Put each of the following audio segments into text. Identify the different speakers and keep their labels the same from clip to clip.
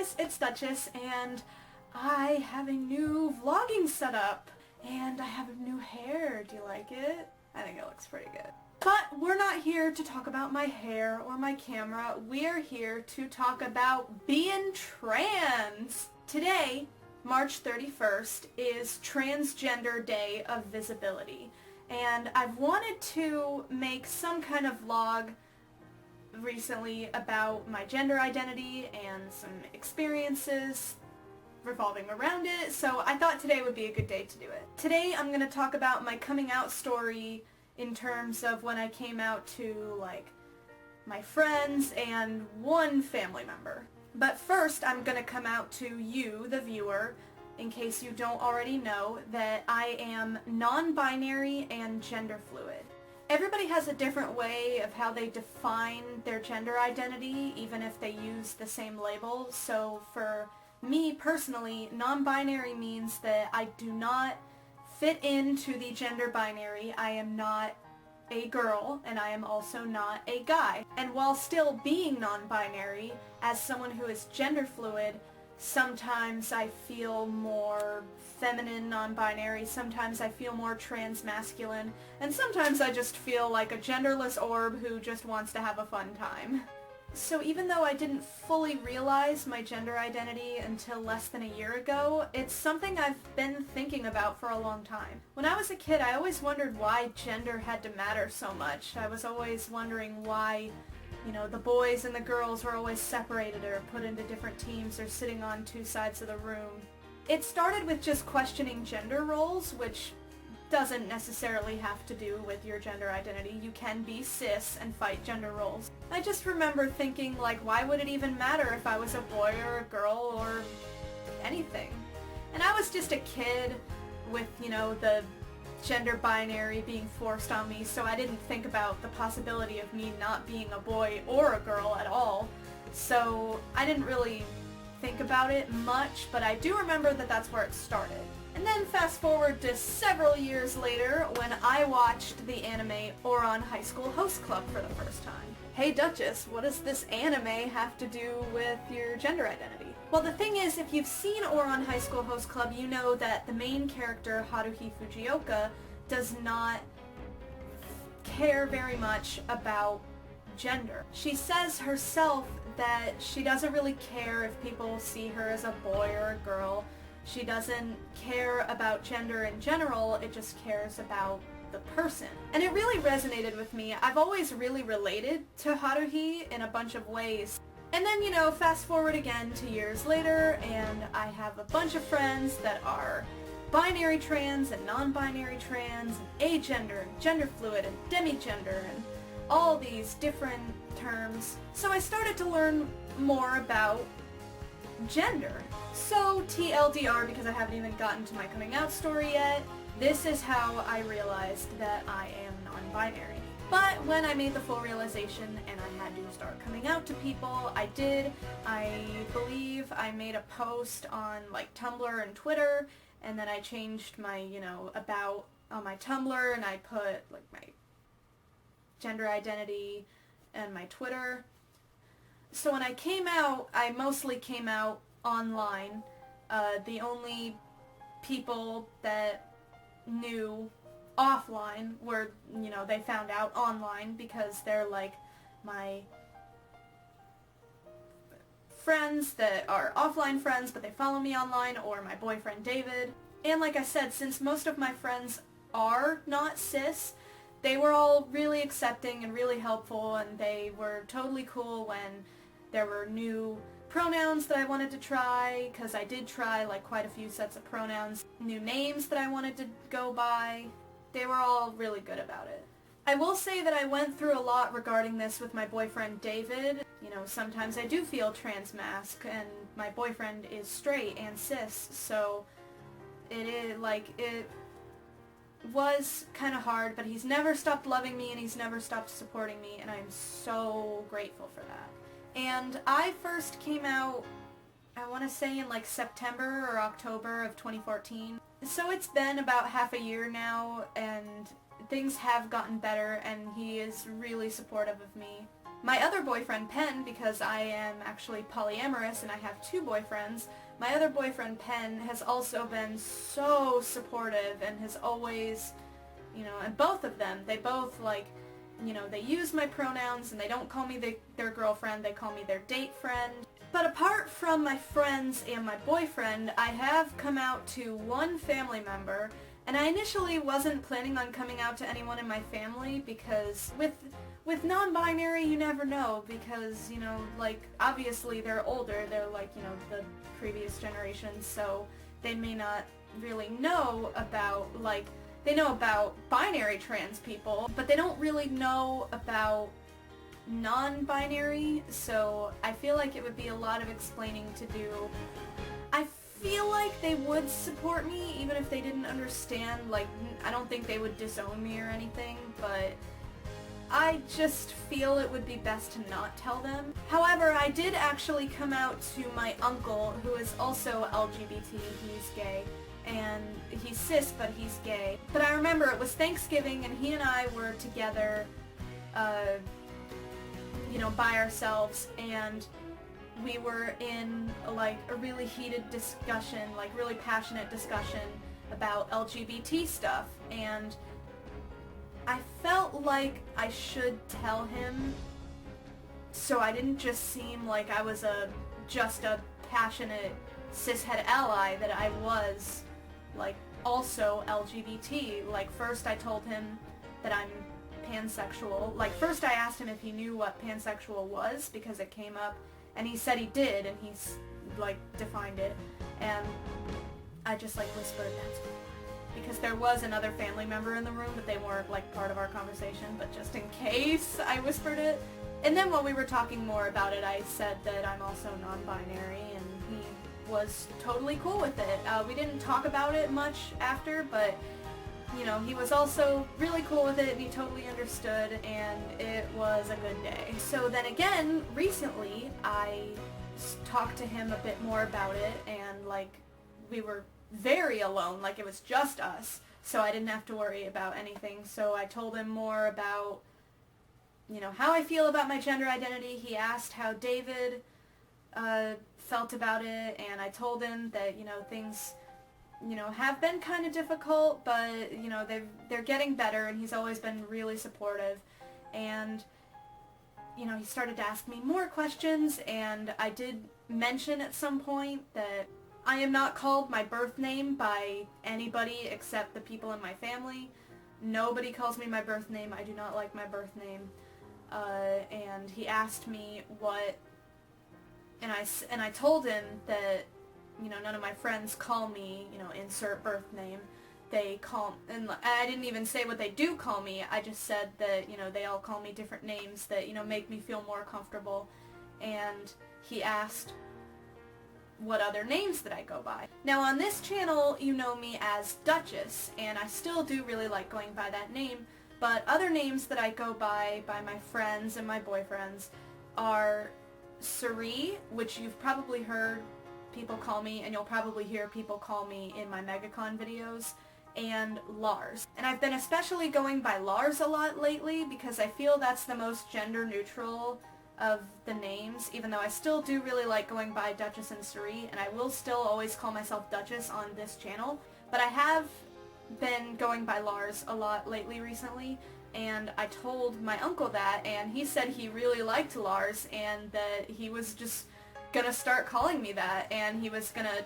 Speaker 1: guys, it's Duchess, and I have a new vlogging setup, and I have a new hair. Do you like it? I think it looks pretty good. But we're not here to talk about my hair or my camera. We're here to talk about being trans. Today, March 31st, is Transgender Day of Visibility, and I've wanted to make some kind of vlog recently about my gender identity and some experiences revolving around it, so I thought today would be a good day to do it. Today I'm going to talk about my coming out story in terms of when I came out to, like, my friends and one family member. But first I'm going to come out to you, the viewer, in case you don't already know, that I am non-binary and gender fluid. Everybody has a different way of how they define their gender identity, even if they use the same label. So for me personally, non-binary means that I do not fit into the gender binary. I am not a girl, and I am also not a guy. And while still being non-binary, as someone who is gender fluid, sometimes I feel more feminine non-binary, sometimes I feel more trans-masculine, and sometimes I just feel like a genderless orb who just wants to have a fun time. So even though I didn't fully realize my gender identity until less than a year ago, it's something I've been thinking about for a long time. When I was a kid, I always wondered why gender had to matter so much. I was always wondering why, you know, the boys and the girls were always separated or put into different teams or sitting on two sides of the room. It started with just questioning gender roles, which doesn't necessarily have to do with your gender identity. You can be cis and fight gender roles. I just remember thinking, like, why would it even matter if I was a boy or a girl or anything? And I was just a kid with, you know, the gender binary being forced on me, so I didn't think about the possibility of me not being a boy or a girl at all. So I didn't really think about it much, but I do remember that that's where it started. And then fast forward to several years later when I watched the anime Ouran High School Host Club for the first time. Hey Duchess, what does this anime have to do with your gender identity? Well, the thing is, if you've seen Ouran High School Host Club, you know that the main character, Haruhi Fujioka, does not care very much about gender. She says herself that she doesn't really care if people see her as a boy or a girl. She doesn't care about gender in general, it just cares about the person. And it really resonated with me. I've always really related to Haruhi in a bunch of ways. And then, you know, fast forward again to years later, and I have a bunch of friends that are binary trans and non-binary trans and agender and gender fluid and demigender and all these different terms. So I started to learn more about gender. So TLDR, because I haven't even gotten to my coming out story yet, this is how I realized that I am non-binary. But when I made the full realization and I had to start coming out to people, I did. I believe I made a post on, like, Tumblr and Twitter, and then I changed my, you know, about on my Tumblr, and I put, like, my gender identity and my Twitter. So when I came out, I mostly came out online. The only people that knew offline were, you know, they found out online because they're, like, my friends that are offline friends but they follow me online, or my boyfriend David. And like I said, since most of my friends are not cis, they were all really accepting and really helpful, and they were totally cool when there were new pronouns that I wanted to try, because I did try, like, quite a few sets of pronouns, new names that I wanted to go by. They were all really good about it. I will say that I went through a lot regarding this with my boyfriend David. You know, sometimes I do feel trans-masc, and my boyfriend is straight and cis, so it is, like, it was kind of hard, but he's never stopped loving me and he's never stopped supporting me, and I'm so grateful for that. And I first came out, I want to say in, like, September or October of 2014. So it's been about half a year now, and things have gotten better, and he is really supportive of me. My other boyfriend, Penn, because I am actually polyamorous and I have 2 boyfriends, my other boyfriend, Penn, has also been so supportive and has always, you know, and both of them, they both, like, you know, they use my pronouns and they don't call me their girlfriend, they call me their date friend. But apart from my friends and my boyfriend, I have come out to one family member, and I initially wasn't planning on coming out to anyone in my family because with non-binary you never know, because, you know, like, obviously they're older, they're like, you know, the previous generation, so they may not really know about, like, they know about binary trans people, but they don't really know about non-binary, so I feel like it would be a lot of explaining to do. I feel like they would support me even if they didn't understand, like, I don't think they would disown me or anything, but I just feel it would be best to not tell them. However, I did actually come out to my uncle, who is also LGBT, he's gay, and he's cis, but he's gay. But I remember it was Thanksgiving and he and I were together, you know, by ourselves, and we were in, like, a really heated discussion, like, really passionate discussion about LGBT stuff, and I felt like I should tell him so I didn't just seem like I was just a passionate cishet ally, that I was, like, also LGBT. Like, first I told him that I'm pansexual. Like, first I asked him if he knew what pansexual was, because it came up, and he said he did, and he's, like, defined it, and I just, like, whispered, that's cool, because there was another family member in the room, but they weren't, like, part of our conversation, but just in case, I whispered it. And then when we were talking more about it, I said that I'm also non-binary, and he was totally cool with it. We didn't talk about it much after, but, you know, he was also really cool with it, and he totally understood, and it was a good day. So then again, recently, I talked to him a bit more about it, and, like, we were very alone, like, it was just us, so I didn't have to worry about anything. So I told him more about, you know, how I feel about my gender identity. He asked how David felt about it, and I told him that, you know, things, you know, have been kind of difficult, but, you know, they're getting better, and he's always been really supportive. And, you know, he started to ask me more questions, and I did mention at some point that I am not called my birth name by anybody except the people in my family. Nobody calls me my birth name. I do not like my birth name. And he asked me what, and I told him that, you know, none of my friends call me, you know, insert birth name. They call, and I didn't even say what they do call me. I just said that, you know, they all call me different names that, you know, make me feel more comfortable. And he asked what other names that I go by. Now on this channel you know me as Duchess, and I still do really like going by that name, but other names that I go by my friends and my boyfriends are Suri, which you've probably heard people call me, and you'll probably hear people call me in my MegaCon videos, and Lars. And I've been especially going by Lars a lot lately because I feel that's the most gender neutral of the names, even though I still do really like going by Duchess and Suri, and I will still always call myself Duchess on this channel, but I have been going by Lars a lot lately recently, and I told my uncle that, and he said he really liked Lars, and that he was just gonna start calling me that, and he was gonna,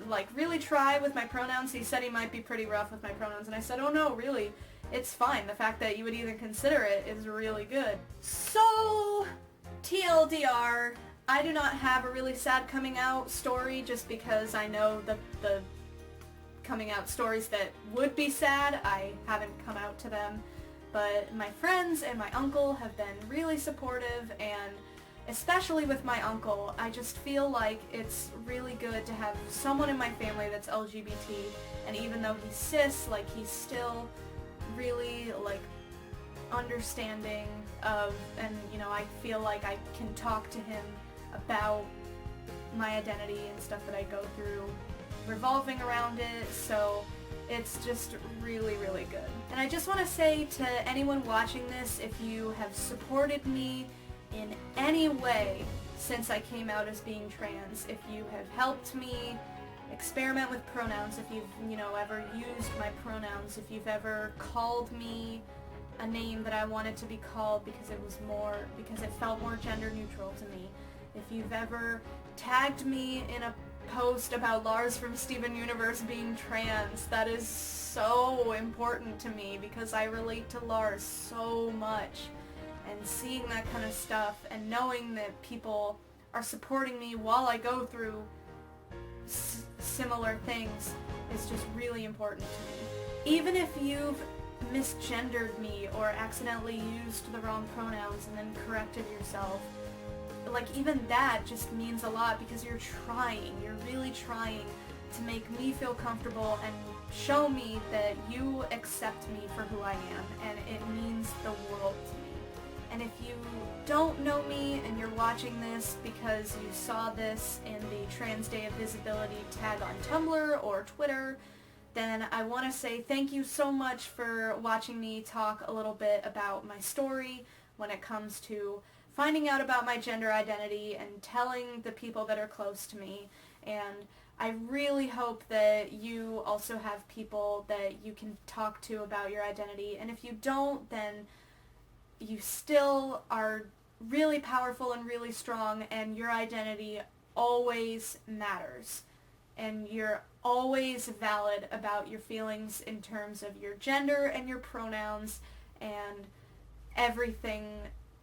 Speaker 1: like, really try with my pronouns. He said he might be pretty rough with my pronouns, and I said, oh no, really, it's fine. The fact that you would even consider it is really good. So, TLDR, I do not have a really sad coming out story, just because I know the coming out stories that would be sad. I haven't come out to them, but my friends and my uncle have been really supportive, and especially with my uncle, I just feel like it's really good to have someone in my family that's LGBT, and even though he's cis, like, he's still really, like, understanding of, and, you know, I feel like I can talk to him about my identity and stuff that I go through revolving around it, so it's just really, really good. And I just want to say to anyone watching this, if you have supported me in any way since I came out as being trans, if you have helped me experiment with pronouns, if you've, ever used my pronouns, if you've ever called me a name that I wanted to be called because it felt more gender neutral to me, if you've ever tagged me in a post about Lars from Steven Universe being trans, that is so important to me because I relate to Lars so much. And seeing that kind of stuff and knowing that people are supporting me while I go through similar things is just really important to me. Even if you've misgendered me or accidentally used the wrong pronouns and then corrected yourself, even that just means a lot because you're really trying to make me feel comfortable and show me that you accept me for who I am, and it means the world to me. And if you don't know me and you're watching this because you saw this in the Trans Day of Visibility tag on Tumblr or Twitter, then I want to say thank you so much for watching me talk a little bit about my story when it comes to finding out about my gender identity and telling the people that are close to me. And I really hope that you also have people that you can talk to about your identity. And if you don't, then you still are really powerful and really strong, and your identity always matters. And you're always valid about your feelings in terms of your gender and your pronouns and everything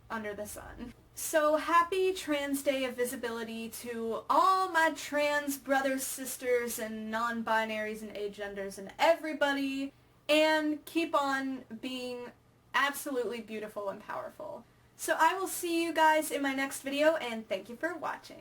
Speaker 1: under the sun. So happy Trans Day of Visibility to all my trans brothers, sisters, and non-binaries and agenders and everybody, and keep on being absolutely beautiful and powerful. So I will see you guys in my next video, and thank you for watching.